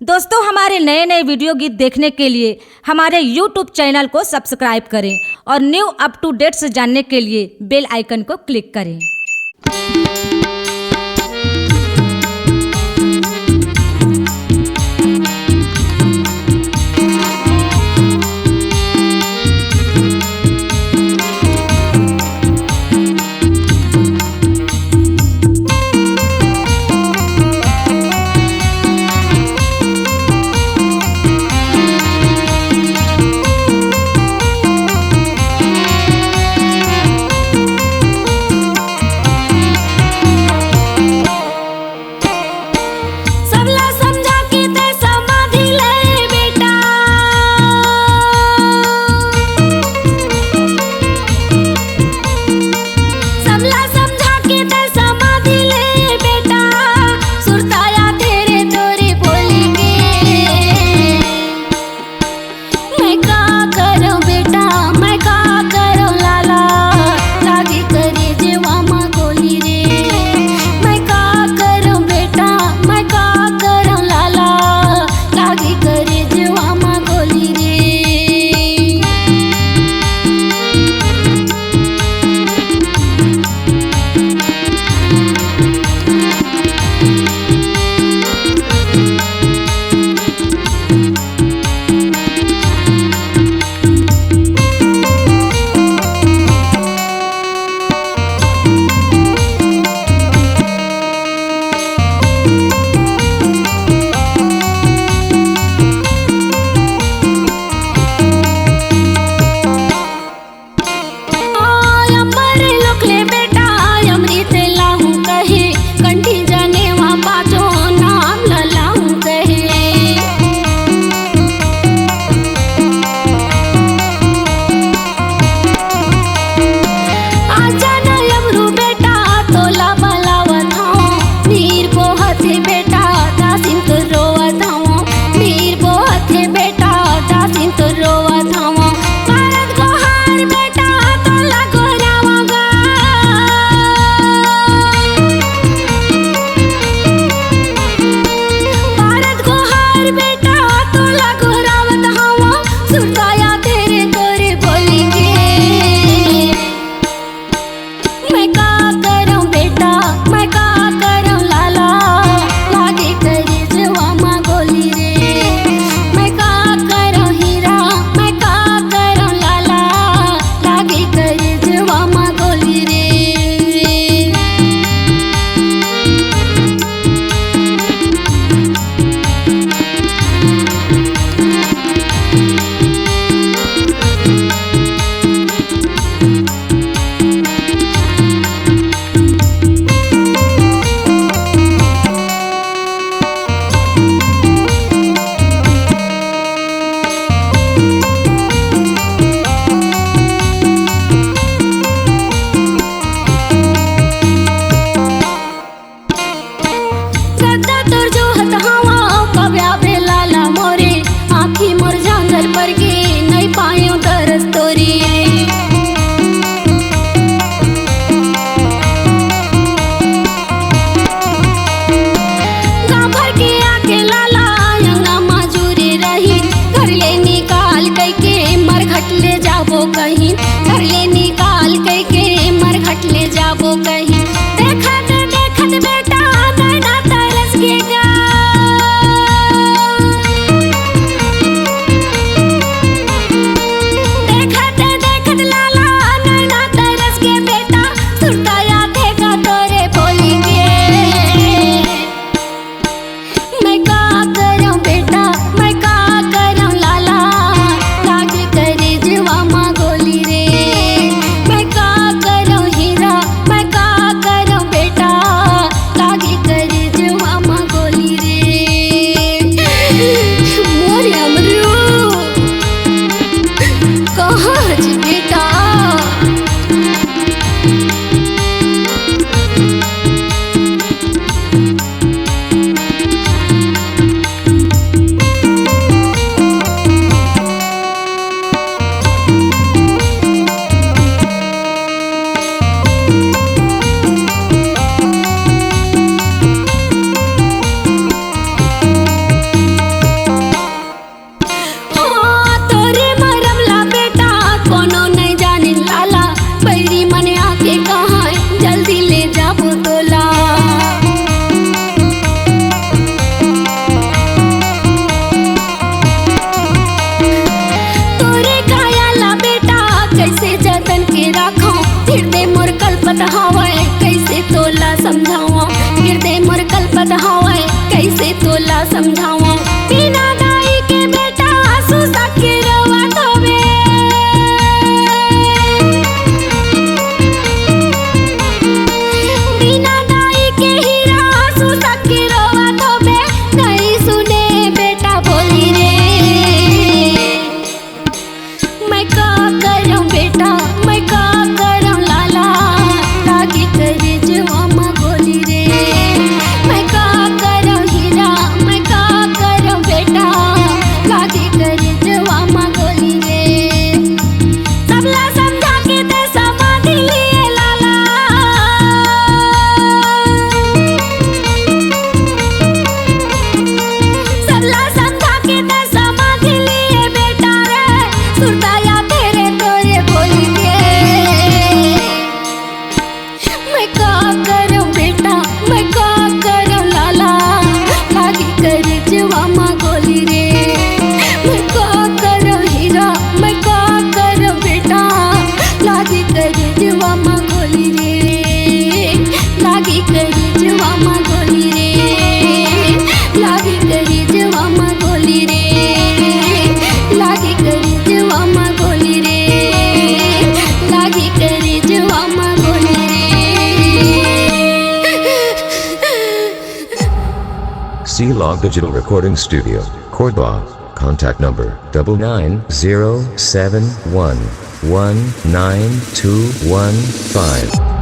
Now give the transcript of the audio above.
दोस्तों, हमारे नए नए वीडियो गीत देखने के लिए हमारे YouTube चैनल को सब्सक्राइब करें और न्यू अप टू डेट्स जानने के लिए बेल आइकन को क्लिक करें। समझावा बिना दाई के बेटा आंसू साके रोवा धोबे बिना दाई के हीरा आंसू साके रोवा धोबे नहीं सुने बेटा बोली रे मैं का करूं बेटा मैं का करूं लाला लागी करे जवामा गोली रे मैं का करूं हीरा मैं का करूं बेटा लागी करे जवामा गोली रे सबला समझा के ते समाधि लिए लाला सबला समझा के ते समाधि लिए बेटा रे सुरताया तेरे तोरे बोली रे मैं का करूं बेटा मैं का करूं लाला लागी करे जवामा गोली रे मैं का करूं हीरा मैं का करूं बेटा लागी करे जवामा गोली रे लागी करे जवामा गोली रे लागी करे जवामा गोली रे लागी करे जवामा गोली रे लागी करे जवामा गोली रे C-Log Digital Recording Studio, Cordoba. Contact number 99071192115.